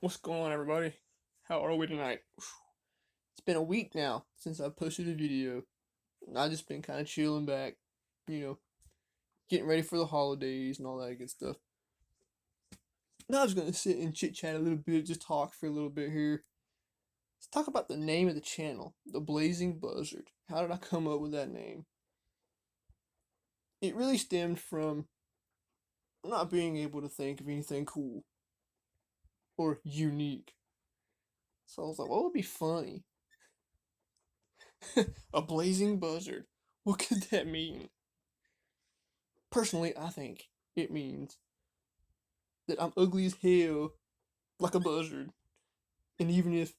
What's going on, everybody? How are we tonight? It's been a week now since I posted a video. I just been kind of chilling back, you know, getting ready for the holidays and all that good stuff. Now I was gonna sit and chit chat a little bit, just talk for a little bit here. Let's talk about the name of the channel, The Blazing Buzzard. How did I come up with that name? It really stemmed from not being able to think of anything cool or unique. So I was like, what would be funny? A blazing buzzard. What could that mean? Personally, I think it means that I'm ugly as hell, like a buzzard. And even if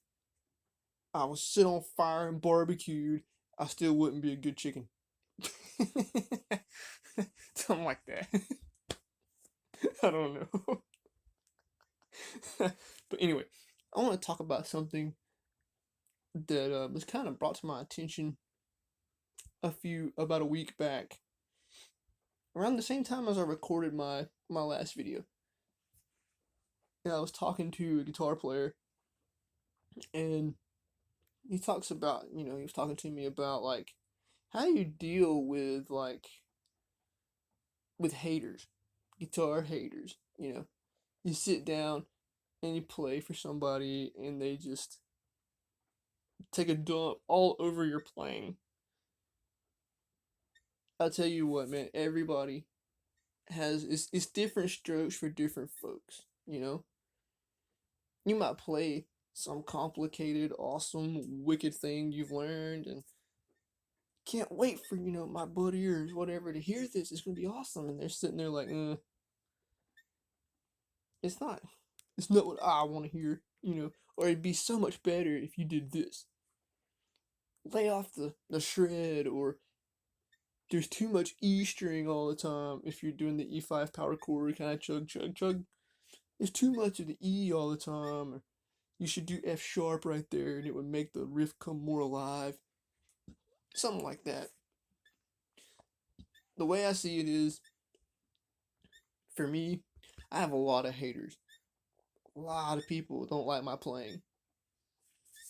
I was set on fire and barbecued, I still wouldn't be a good chicken. Something like that. I don't know. But anyway, I want to talk about something that was kind of brought to my attention about a week back, around the same time as I recorded my last video. And I was talking to a guitar player, and he talks about, he was talking to me about like how you deal with with haters, guitar haters. You sit down and you play for somebody and they just take a dump all over your playing. I'll tell you what, man, everybody has it's different strokes for different folks, you know? You might play some complicated, awesome, wicked thing you've learned and can't wait for, my buddy or whatever to hear this. It's gonna be awesome. And they're sitting there like, it's not. It's not what I want to hear, or it'd be so much better if you did this. Lay off the shred, or there's too much E string all the time if you're doing the E5 power chord, kind of chug, chug, chug. There's too much of the E all the time, or you should do F sharp right there and it would make the riff come more alive. Something like that. The way I see it is, for me, I have a lot of haters. A lot of people don't like my playing.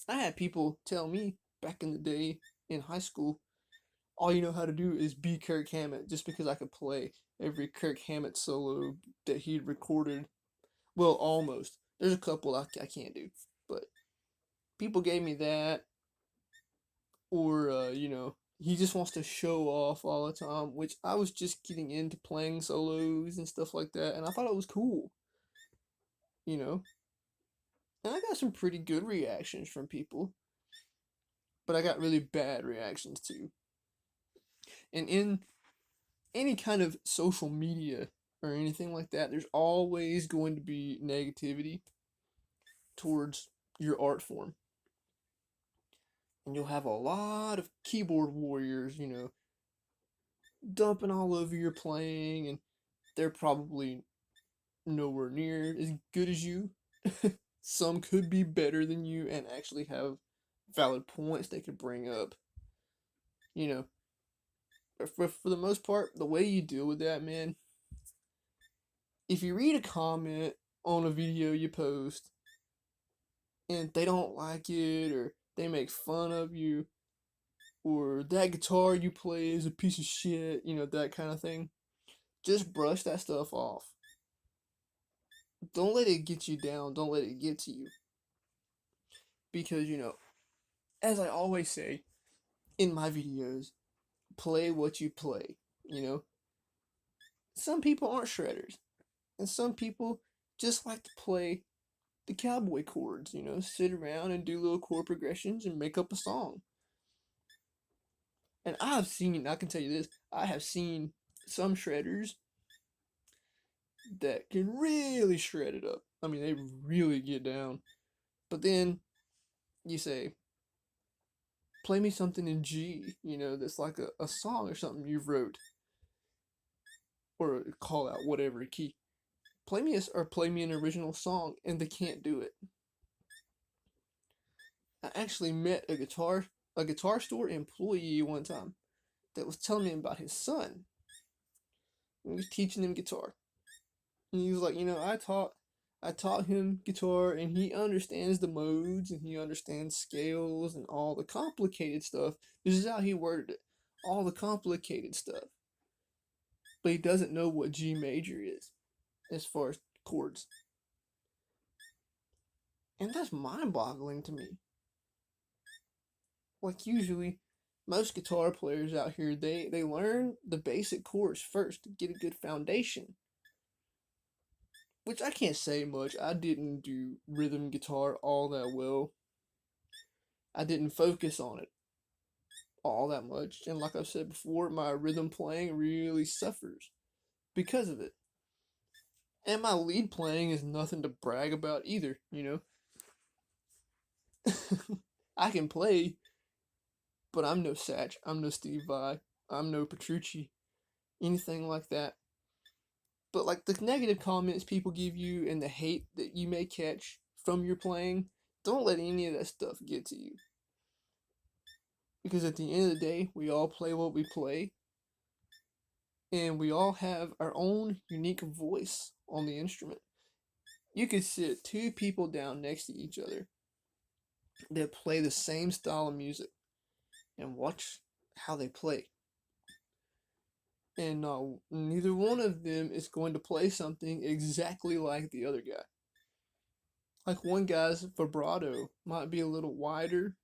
I had people tell me back in the day in high school, all you know how to do is be Kirk Hammett, just because I could play every Kirk Hammett solo that he'd recorded. Well, almost. There's a couple I can't do, but people gave me that, or, he just wants to show off all the time, which I was just getting into playing solos and stuff like that, and I thought it was cool, you know? And I got some pretty good reactions from people, but I got really bad reactions too. And in any kind of social media or anything like that, there's always going to be negativity towards your art form. And you'll have a lot of keyboard warriors, dumping all over your playing, and they're probably nowhere near as good as you. Some could be better than you and actually have valid points they could bring up. You know, for the most part, the way you deal with that, man, if you read a comment on a video you post and they don't like it, or they make fun of you, or that guitar you play is a piece of shit, that kind of thing, just brush that stuff off. Don't let it get you down. Don't let it get to you. Because, as I always say in my videos, play what you play, you know? Some people aren't shredders, and some people just like to play the cowboy chords, sit around and do little chord progressions and make up a song. And I can tell you this, I have seen some shredders that can really shred it up. I mean, they really get down. But then you say, play me something in G, that's like a song or something you wrote, or call out whatever key. Play me an original song, and they can't do it. I actually met a guitar store employee one time that was telling me about his son. He was teaching him guitar. And he was like, I taught him guitar and he understands the modes and he understands scales and all the complicated stuff. This is how he worded it. All the complicated stuff. But he doesn't know what G major is as far as chords. And that's mind boggling to me. Like usually most guitar players out here they learn the basic chords first to get a good foundation. Which I can't say much. I didn't do rhythm guitar all that well. I didn't focus on it all that much. And like I've said before, my rhythm playing really suffers because of it. And my lead playing is nothing to brag about either, you know? I can play, but I'm no Satch. I'm no Steve Vai. I'm no Petrucci. Anything like that. But like the negative comments people give you and the hate that you may catch from your playing, don't let any of that stuff get to you. Because at the end of the day, we all play what we play, and we all have our own unique voice on the instrument. You could sit two people down next to each other that play the same style of music and watch how they play. And neither one of them is going to play something exactly like the other guy. Like one guy's vibrato might be a little wider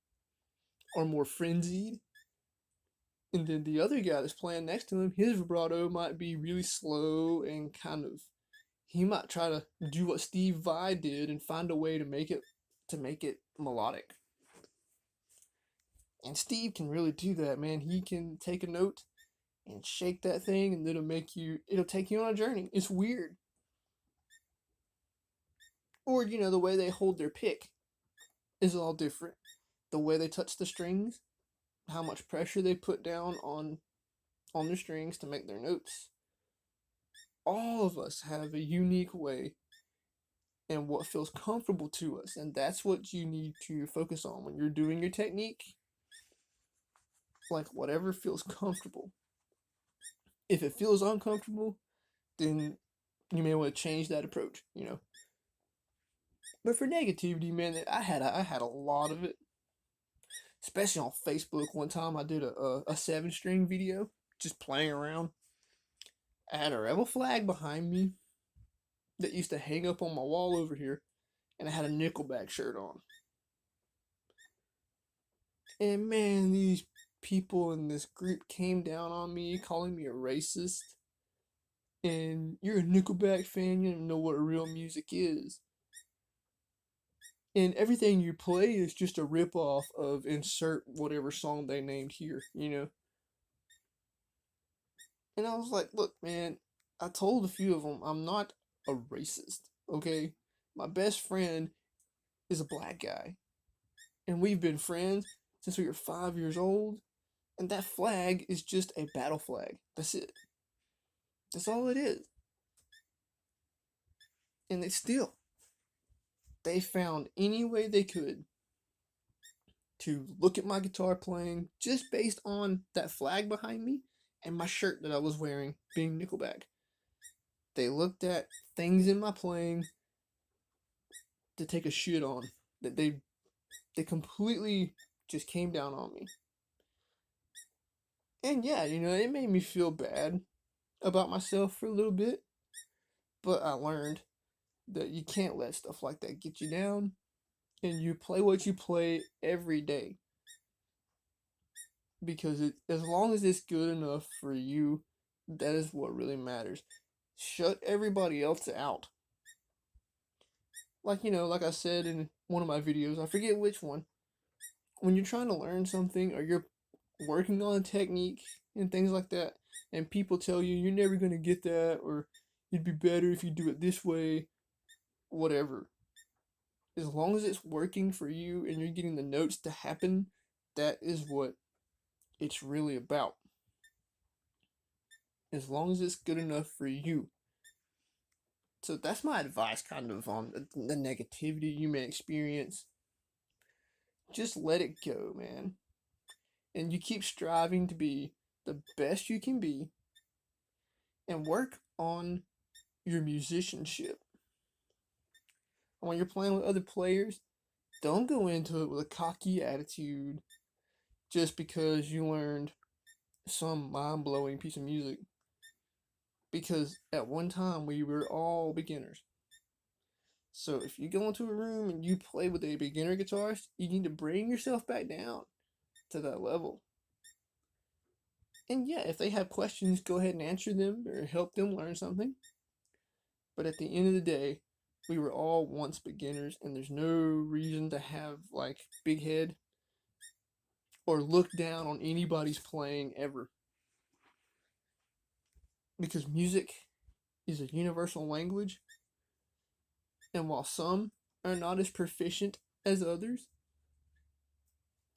or more frenzied, and then the other guy that's playing next to him, his vibrato might be really slow and kind of. He might try to do what Steve Vai did and find a way to make it melodic. And Steve can really do that, man. He can take a note and shake that thing, and it'll take you on a journey. It's weird. Or the way they hold their pick is all different. The way they touch the strings, how much pressure they put down on their strings to make their notes. All of us have a unique way and what feels comfortable to us, and that's what you need to focus on when you're doing your technique. Like whatever feels comfortable. If it feels uncomfortable, then you may want to change that approach. But for negativity, man, I had a lot of it, especially on Facebook. One time I did a 7-string video, just playing around. I had a rebel flag behind me that used to hang up on my wall over here, and I had a Nickelback shirt on. And man, these people in this group came down on me, calling me a racist. And you're a Nickelback fan, you don't know what real music is. And everything you play is just a ripoff of insert whatever song they named here. And I was like, look, man, I told a few of them I'm not a racist, okay? My best friend is a black guy. And we've been friends since we were 5 years old. And that flag is just a battle flag. That's it. That's all it is. And they found any way they could to look at my guitar playing just based on that flag behind me and my shirt that I was wearing being Nickelback. They looked at things in my playing to take a shit on. That they completely just came down on me. And yeah, it made me feel bad about myself for a little bit. But I learned that you can't let stuff like that get you down. And you play what you play every day. Because as long as it's good enough for you, that is what really matters. Shut everybody else out. Like I said in one of my videos, I forget which one. When you're trying to learn something or you're working on a technique and things like that, and people tell you you're never going to get that, or it'd be better if you do it this way, whatever. As long as it's working for you and you're getting the notes to happen, that is what it's really about. As long as it's good enough for you. So that's my advice kind of on the negativity you may experience. Just let it go, man. And you keep striving to be the best you can be and work on your musicianship. when you're playing with other players, don't go into it with a cocky attitude just because you learned some mind blowing piece of music. Because at one time we were all beginners. So if you go into a room and you play with a beginner guitarist, you need to bring yourself back down to that level. And yeah, if they have questions, go ahead and answer them or help them learn something. But at the end of the day, we were all once beginners, and there's no reason to have like big head or look down on anybody's playing ever. Because music is a universal language, and while some are not as proficient as others,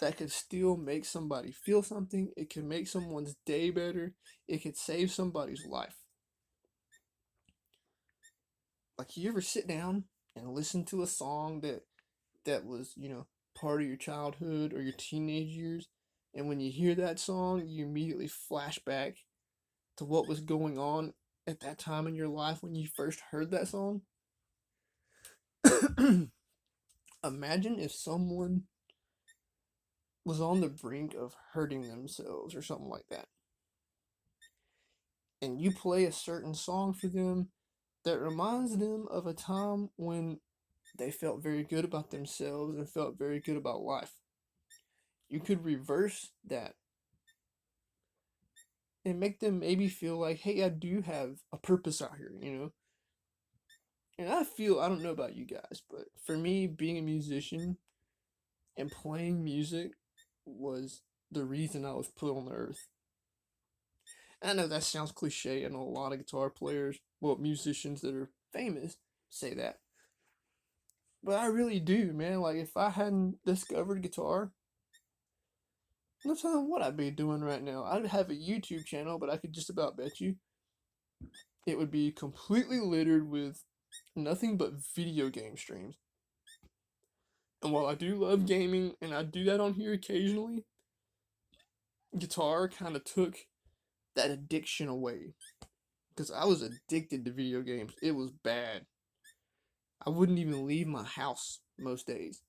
that could still make somebody feel something. It can make someone's day better. It could save somebody's life. Like, you ever sit down and listen to a song that was, part of your childhood or your teenage years, and when you hear that song, you immediately flash back to what was going on at that time in your life when you first heard that song? Imagine if someone was on the brink of hurting themselves or something like that, and you play a certain song for them that reminds them of a time when they felt very good about themselves and felt very good about life. You could reverse that and make them maybe feel like, hey, I do have a purpose out here. And I don't know about you guys, but for me, being a musician and playing music was the reason I was put on the earth. I know that sounds cliche. I know a lot of guitar players, well, musicians that are famous say that. But I really do, man. Like, if I hadn't discovered guitar, I'm telling what I'd be doing right now. I'd have a YouTube channel, but I could just about bet you it would be completely littered with nothing but video game streams. And while I do love gaming, and I do that on here occasionally, guitar kind of took that addiction away. Because I was addicted to video games. It was bad. I wouldn't even leave my house most days.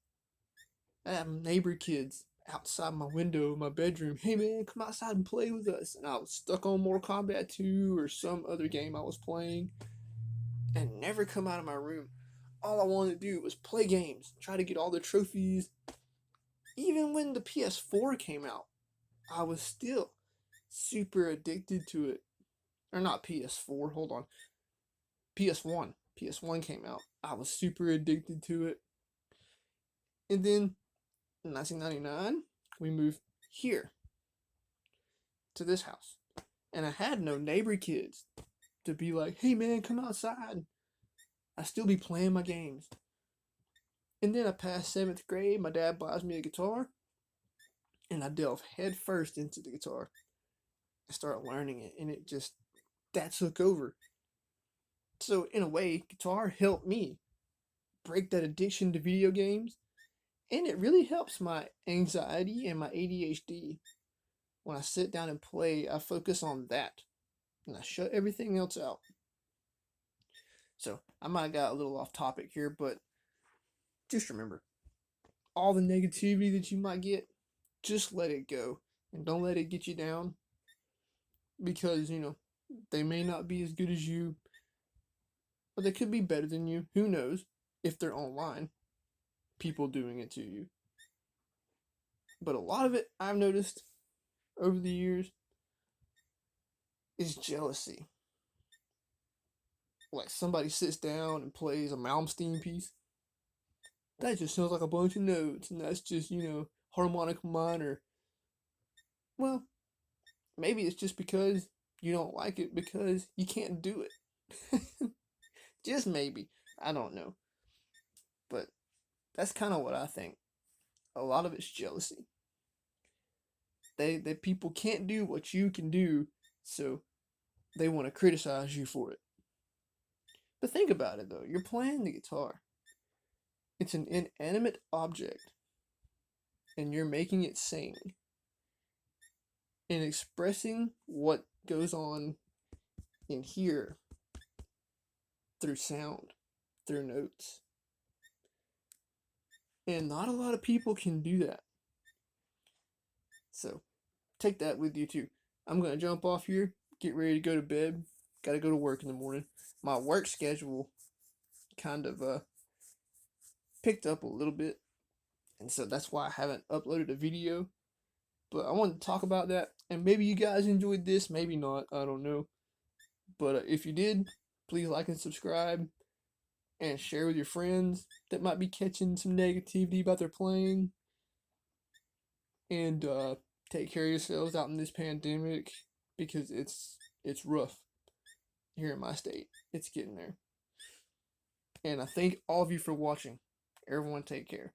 I had neighbor kids outside my window in my bedroom. Hey man, come outside and play with us. And I was stuck on Mortal Kombat 2 or some other game I was playing and never come out of my room. All I wanted to do was play games, try to get all the trophies. Even when the PS4 came out, I was still super addicted to it. Or not PS4, hold on. PS1. PS1 came out. I was super addicted to it. And then in 1999, we moved here to this house. And I had no neighbor kids to be like, hey man, come outside. I still be playing my games. And then I passed 7th grade. My dad buys me a guitar. And I delve head first into the guitar. I started learning it. And that took over. So in a way, guitar helped me break that addiction to video games. And it really helps my anxiety and my ADHD. When I sit down and play, I focus on that. And I shut everything else out. So I might have got a little off topic here, but just remember, all the negativity that you might get, just let it go. And don't let it get you down. Because, they may not be as good as you, but they could be better than you. Who knows? If they're online, people doing it to you. But a lot of it, I've noticed over the years, is jealousy. Like, somebody sits down and plays a Malmsteen piece. That just sounds like a bunch of notes, and that's just, harmonic minor. Well, maybe it's just because you don't like it because you can't do it. Just maybe. I don't know. But that's kind of what I think. A lot of it's jealousy. That people can't do what you can do, so they want to criticize you for it. But think about it though. You're playing the guitar. It's an inanimate object, and you're making it sing and expressing what goes on in here through sound, through notes. And not a lot of people can do that. So take that with you too. I'm gonna jump off here, get ready to go to bed. Gotta go to work in the morning. My work schedule kind of picked up a little bit, and so that's why I haven't uploaded a video. But I wanted to talk about that, and maybe you guys enjoyed this, maybe not, I don't know. But if you did, please like and subscribe, and share with your friends that might be catching some negativity about their playing. And take care of yourselves out in this pandemic because it's rough here in my state. It's getting there. And I thank all of you for watching. Everyone take care.